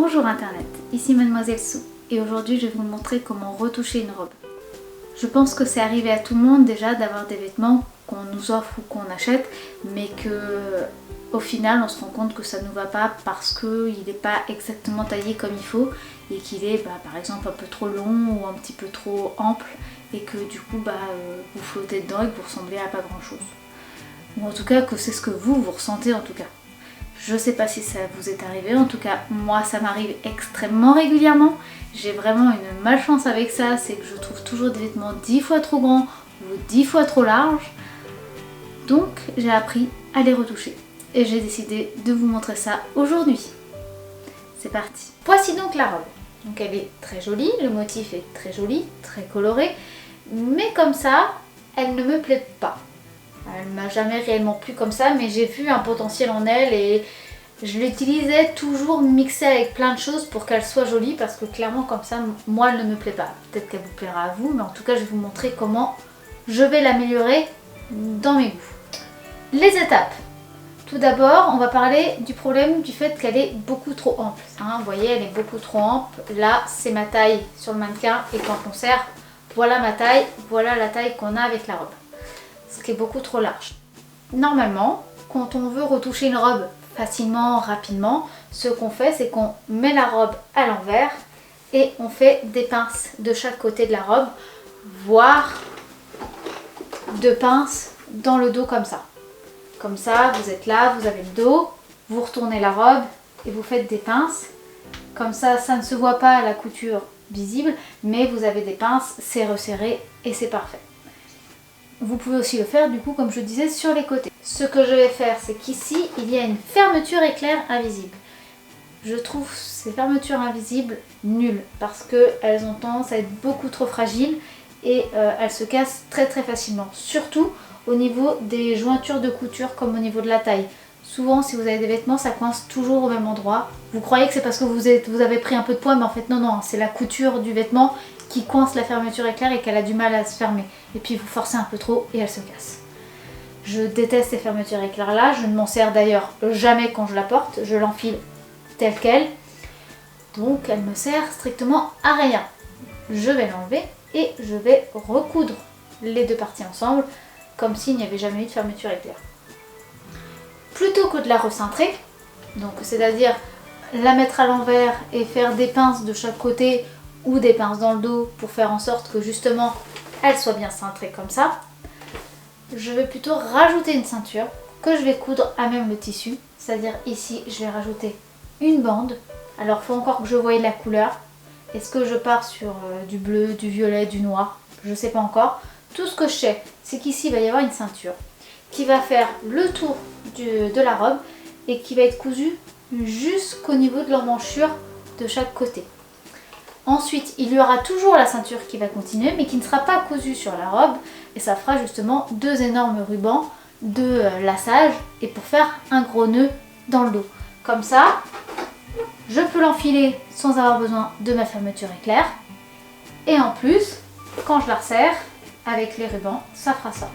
Bonjour Internet, ici Mademoiselle Sou et aujourd'hui je vais vous montrer comment retoucher une robe. Je pense que c'est arrivé à tout le monde déjà d'avoir des vêtements qu'on nous offre ou qu'on achète mais que au final on se rend compte que ça ne nous va pas parce qu'il n'est pas exactement taillé comme il faut et qu'il est par exemple un peu trop long ou un petit peu trop ample et que du coup vous flottez dedans et que vous ressemblez à pas grand chose. Ou en tout cas que c'est ce que vous ressentez en tout cas. Je sais pas si ça vous est arrivé, en tout cas moi ça m'arrive extrêmement régulièrement. J'ai vraiment une malchance avec ça, c'est que je trouve toujours des vêtements 10 fois trop grands ou 10 fois trop larges. Donc j'ai appris à les retoucher et j'ai décidé de vous montrer ça aujourd'hui. C'est parti. Voici donc la robe. Donc elle est très jolie, le motif est très joli, très coloré, mais comme ça, elle ne me plaît pas. Elle m'a jamais réellement plu comme ça, mais j'ai vu un potentiel en elle et je l'utilisais toujours mixée avec plein de choses pour qu'elle soit jolie parce que clairement comme ça, moi elle ne me plaît pas. Peut-être qu'elle vous plaira à vous, mais en tout cas je vais vous montrer comment je vais l'améliorer dans mes goûts. Les étapes. Tout d'abord, on va parler du problème du fait qu'elle est beaucoup trop ample. Vous voyez, elle est beaucoup trop ample. Là, c'est ma taille sur le mannequin et quand on serre, voilà ma taille, voilà la taille qu'on a avec la robe. Ce qui est beaucoup trop large. Normalement, quand on veut retoucher une robe facilement, rapidement, ce qu'on fait, c'est qu'on met la robe à l'envers et on fait des pinces de chaque côté de la robe, voire deux pinces dans le dos comme ça. Comme ça, vous êtes là, vous avez le dos, vous retournez la robe et vous faites des pinces. Comme ça, ça ne se voit pas à la couture visible, mais vous avez des pinces, c'est resserré et c'est parfait. Vous pouvez aussi le faire du coup comme je disais sur les côtés. Ce que je vais faire c'est qu'ici il y a une fermeture éclair invisible. Je trouve ces fermetures invisibles nulles parce qu'elles ont tendance à être beaucoup trop fragiles et elles se cassent très facilement. Surtout au niveau des jointures de couture comme au niveau de la taille. Souvent si vous avez des vêtements ça coince toujours au même endroit. Vous croyez que c'est parce que vous avez pris un peu de poids mais en fait non, c'est la couture du vêtement qui coince la fermeture éclair et qu'elle a du mal à se fermer. Et puis vous forcez un peu trop et elle se casse. Je déteste ces fermetures éclair là, je ne m'en sers d'ailleurs jamais quand je la porte, je l'enfile telle qu'elle. Donc elle me sert strictement à rien. Je vais l'enlever et je vais recoudre les deux parties ensemble comme s'il n'y avait jamais eu de fermeture éclair. Plutôt que de la recintrer, donc c'est-à-dire la mettre à l'envers et faire des pinces de chaque côté ou des pinces dans le dos pour faire en sorte que justement elle soit bien cintrée comme ça, je vais plutôt rajouter une ceinture que je vais coudre à même le tissu, c'est-à-dire ici je vais rajouter une bande. Alors il faut encore que je voie la couleur. Est-ce que je pars sur du bleu, du violet, du noir? Je ne sais pas encore. Tout ce que je sais c'est qu'ici il va y avoir une ceinture qui va faire le tour de la robe et qui va être cousue jusqu'au niveau de l'emmanchure de chaque côté. Ensuite, il y aura toujours la ceinture qui va continuer, mais qui ne sera pas cousue sur la robe. Et ça fera justement deux énormes rubans de laçage et pour faire un gros nœud dans le dos. Comme ça, je peux l'enfiler sans avoir besoin de ma fermeture éclair. Et en plus, quand je la resserre avec les rubans, ça fera ça.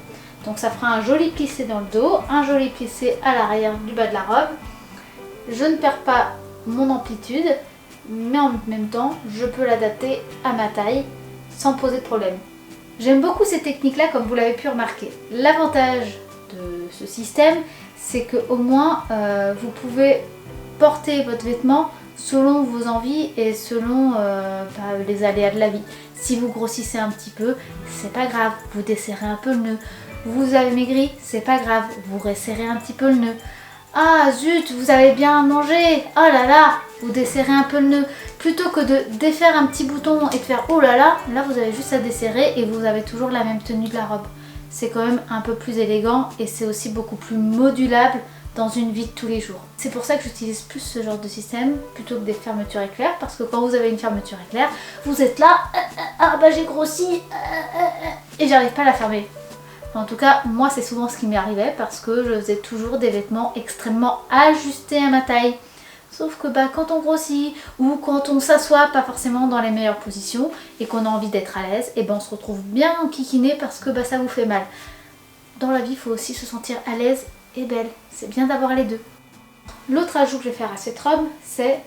Donc ça fera un joli plissé dans le dos, un joli plissé à l'arrière du bas de la robe. Je ne perds pas mon amplitude, mais en même temps je peux l'adapter à ma taille sans poser de problème. J'aime beaucoup ces techniques là comme vous l'avez pu remarquer. L'avantage de ce système c'est que au moins vous pouvez porter votre vêtement selon vos envies et selon les aléas de la vie. Si vous grossissez un petit peu, c'est pas grave, vous desserrez un peu le nœud. Vous avez maigri, c'est pas grave, vous resserrez un petit peu le nœud. Ah zut, vous avez bien mangé, oh là là, vous desserrez un peu le nœud. Plutôt que de défaire un petit bouton et de faire oh là là, là vous avez juste à desserrer et vous avez toujours la même tenue de la robe. C'est quand même un peu plus élégant et c'est aussi beaucoup plus modulable dans une vie de tous les jours. C'est pour ça que j'utilise plus ce genre de système plutôt que des fermetures éclair parce que quand vous avez une fermeture éclair, vous êtes là, j'ai grossi et j'arrive pas à la fermer. En tout cas, moi c'est souvent ce qui m'est arrivé parce que je faisais toujours des vêtements extrêmement ajustés à ma taille. Sauf que quand on grossit ou quand on s'assoit pas forcément dans les meilleures positions et qu'on a envie d'être à l'aise, et on se retrouve bien enquiquiné parce que ça vous fait mal. Dans la vie, il faut aussi se sentir à l'aise et belle. C'est bien d'avoir les deux. L'autre ajout que je vais faire à cette robe, c'est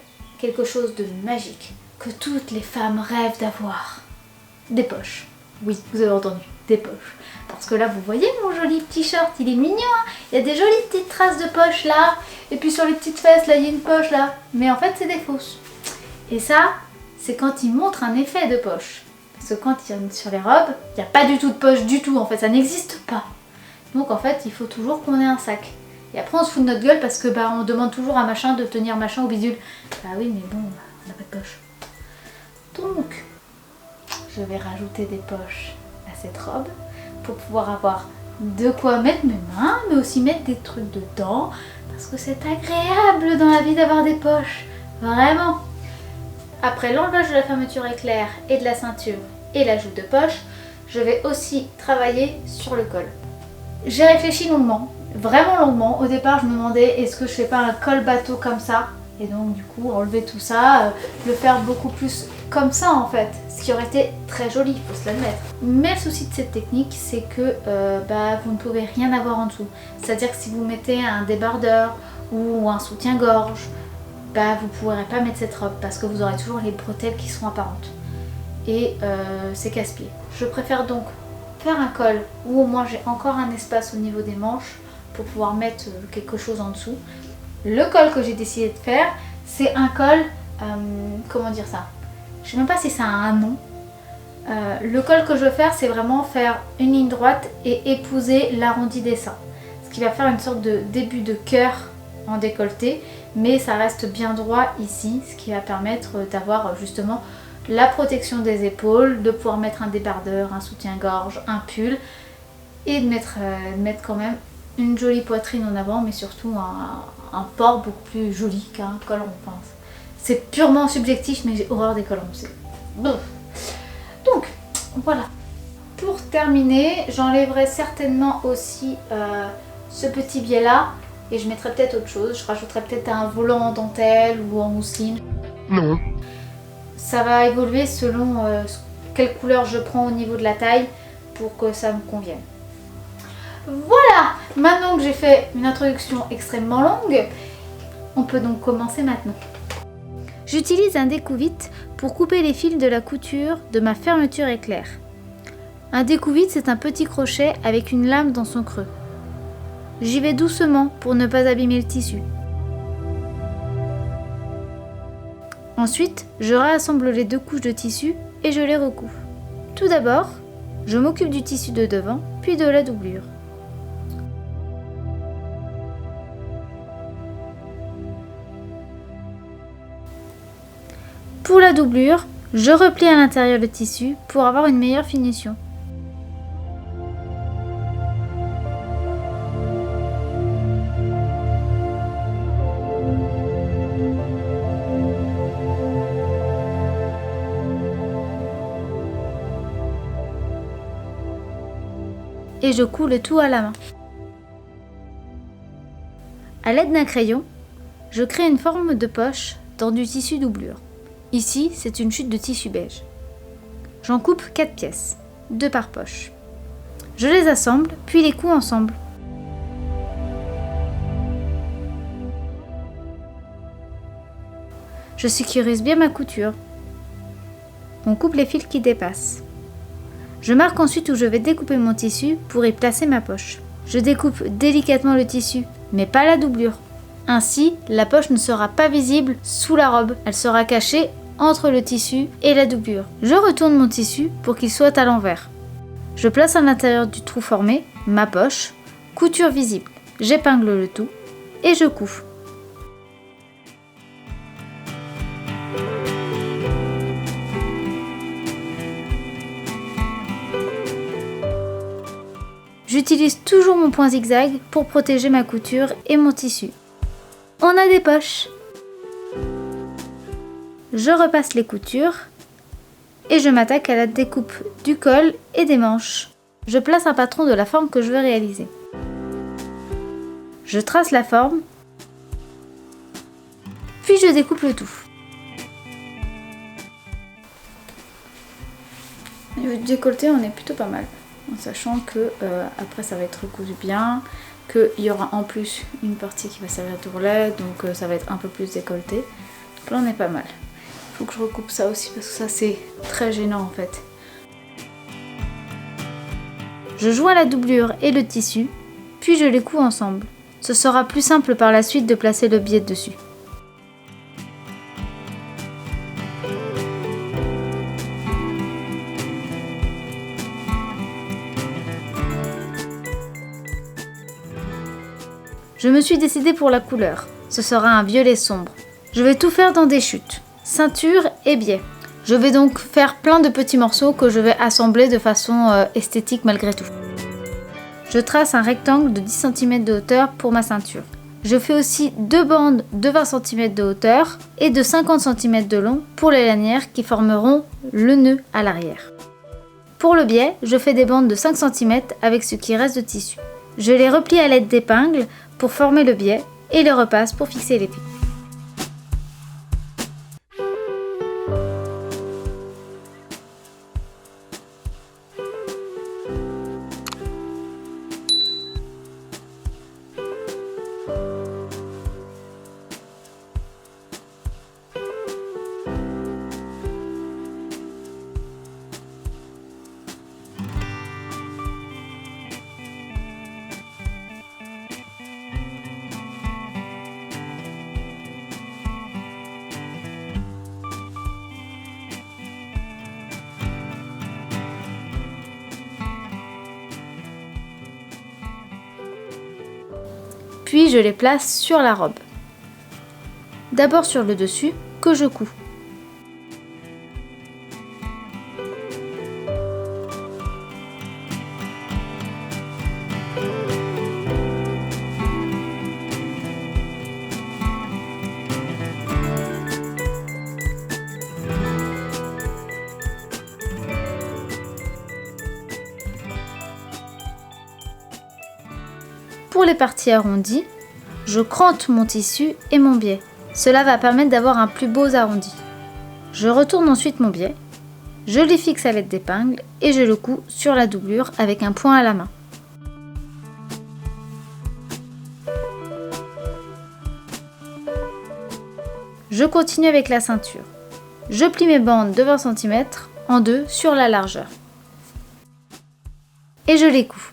quelque chose de magique que toutes les femmes rêvent d'avoir. Des poches. Oui, vous avez entendu, des poches. Parce que là, vous voyez mon joli petit short, il est mignon, hein. Il y a des jolies petites traces de poche là. Et puis sur les petites fesses, là, il y a une poche là. Mais en fait, c'est des fausses. Et ça, c'est quand ils montrent un effet de poche. Parce que quand il y a sur les robes, il n'y a pas du tout de poche du tout. En fait, ça n'existe pas. Donc en fait, il faut toujours qu'on ait un sac. Et après, on se fout de notre gueule parce que on demande toujours à machin de tenir machin au bidule. Bah oui, mais bon, on n'a pas de poche. Donc, je vais rajouter des poches à cette robe pour pouvoir avoir de quoi mettre mes mains, mais aussi mettre des trucs dedans, parce que c'est agréable dans la vie d'avoir des poches, vraiment. Après l'enlevage de la fermeture éclair et de la ceinture et l'ajout de poches, je vais aussi travailler sur le col. J'ai réfléchi longuement, vraiment longuement. Au départ, je me demandais est-ce que je fais pas un col bateau comme ça, et donc du coup enlever tout ça, le faire beaucoup plus comme ça en fait, ce qui aurait été très joli, il faut se l'admettre. Mais le souci de cette technique, c'est que vous ne pouvez rien avoir en dessous. C'est-à-dire que si vous mettez un débardeur ou un soutien-gorge, vous ne pourrez pas mettre cette robe parce que vous aurez toujours les bretelles qui seront apparentes. Et c'est casse-pied. Je préfère donc faire un col où au moins j'ai encore un espace au niveau des manches pour pouvoir mettre quelque chose en dessous. Le col que j'ai décidé de faire, c'est un col, comment dire ça? Je sais même pas si ça a un nom. Le col que je veux faire, c'est vraiment faire une ligne droite et épouser l'arrondi des seins. Ce qui va faire une sorte de début de cœur en décolleté, mais ça reste bien droit ici, ce qui va permettre d'avoir justement la protection des épaules, de pouvoir mettre un débardeur, un soutien-gorge, un pull et de mettre quand même une jolie poitrine en avant, mais surtout un port beaucoup plus joli qu'un col rond. Enfin, c'est purement subjectif, mais j'ai horreur des cols ronds. Donc, voilà. Pour terminer, j'enlèverai certainement aussi ce petit biais là et je mettrai peut-être autre chose. Je rajouterai peut-être un volant en dentelle ou en mousseline. Non. Ça va évoluer selon quelle couleur je prends au niveau de la taille pour que ça me convienne. Voilà, maintenant que j'ai fait une introduction extrêmement longue, on peut donc commencer maintenant. J'utilise un découvite pour couper les fils de la couture de ma fermeture éclair. Un découvite, c'est un petit crochet avec une lame dans son creux. J'y vais doucement pour ne pas abîmer le tissu. Ensuite, je réassemble les deux couches de tissu et je les recouds. Tout d'abord, je m'occupe du tissu de devant, puis de la doublure. Pour la doublure, je replie à l'intérieur le tissu pour avoir une meilleure finition. Et je couds le tout à la main. À l'aide d'un crayon, je crée une forme de poche dans du tissu doublure. Ici, c'est une chute de tissu beige. J'en coupe 4 pièces, 2 par poche. Je les assemble, puis les couds ensemble. Je sécurise bien ma couture. On coupe les fils qui dépassent. Je marque ensuite où je vais découper mon tissu pour y placer ma poche. Je découpe délicatement le tissu, mais pas la doublure. Ainsi, la poche ne sera pas visible sous la robe. Elle sera cachée entre le tissu et la doublure. Je retourne mon tissu pour qu'il soit à l'envers. Je place à l'intérieur du trou formé ma poche, couture visible. J'épingle le tout et je couds. J'utilise toujours mon point zigzag pour protéger ma couture et mon tissu. On a des poches. Je repasse les coutures et je m'attaque à la découpe du col et des manches. Je place un patron de la forme que je veux réaliser. Je trace la forme, puis je découpe le tout. Au niveau du décolleté, on est plutôt pas mal, en sachant que après ça va être recousu bien, qu'il y aura en plus une partie qui va servir d'ourlet, donc ça va être un peu plus décolleté. Là on est pas mal. Faut que je recoupe ça aussi parce que ça c'est très gênant en fait. Je joins la doublure et le tissu, puis je les couds ensemble. Ce sera plus simple par la suite de placer le biais dessus. Je me suis décidée pour la couleur. Ce sera un violet sombre. Je vais tout faire dans des chutes, ceinture et biais. Je vais donc faire plein de petits morceaux que je vais assembler de façon esthétique malgré tout. Je trace un rectangle de 10 cm de hauteur pour ma ceinture. Je fais aussi deux bandes de 20 cm de hauteur et de 50 cm de long pour les lanières qui formeront le nœud à l'arrière. Pour le biais, je fais des bandes de 5 cm avec ce qui reste de tissu. Je les replie à l'aide d'épingles pour former le biais et les repasse pour fixer les pieds. Puis je les place sur la robe. D'abord sur le dessus que je couds. Pour les parties arrondies, je crante mon tissu et mon biais. Cela va permettre d'avoir un plus beau arrondi. Je retourne ensuite mon biais, je les fixe à l'aide d'épingles et je le couds sur la doublure avec un point à la main. Je continue avec la ceinture. Je plie mes bandes de 20 cm en deux sur la largeur. Et je les couds.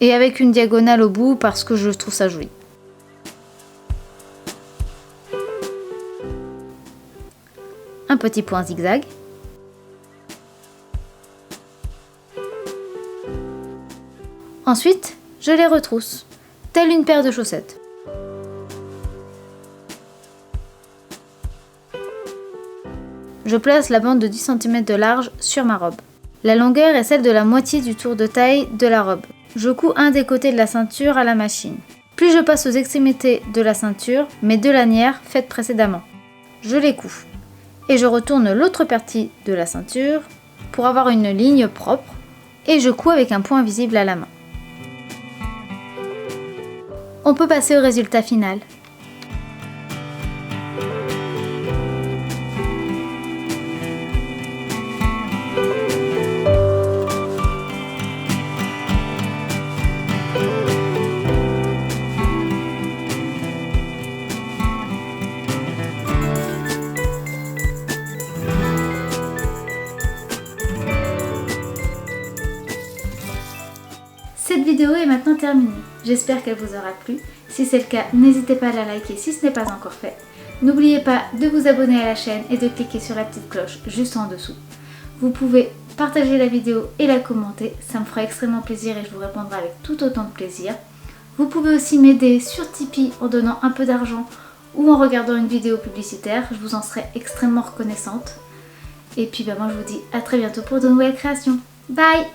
Et avec une diagonale au bout parce que je trouve ça joli. Un petit point zigzag. Ensuite, je les retrousse, telle une paire de chaussettes. Je place la bande de 10 cm de large sur ma robe. La longueur est celle de la moitié du tour de taille de la robe. Je couds un des côtés de la ceinture à la machine. Puis je passe aux extrémités de la ceinture mes deux lanières faites précédemment. Je les couds. Et je retourne l'autre partie de la ceinture pour avoir une ligne propre et je couds avec un point visible à la main. On peut passer au résultat final. Cette vidéo est maintenant terminée. J'espère qu'elle vous aura plu. Si c'est le cas, n'hésitez pas à la liker si ce n'est pas encore fait. N'oubliez pas de vous abonner à la chaîne et de cliquer sur la petite cloche juste en dessous. Vous pouvez partager la vidéo et la commenter, ça me fera extrêmement plaisir et je vous répondrai avec tout autant de plaisir. Vous pouvez aussi m'aider sur Tipeee en donnant un peu d'argent ou en regardant une vidéo publicitaire, je vous en serai extrêmement reconnaissante. Et puis moi je vous dis à très bientôt pour de nouvelles créations. Bye!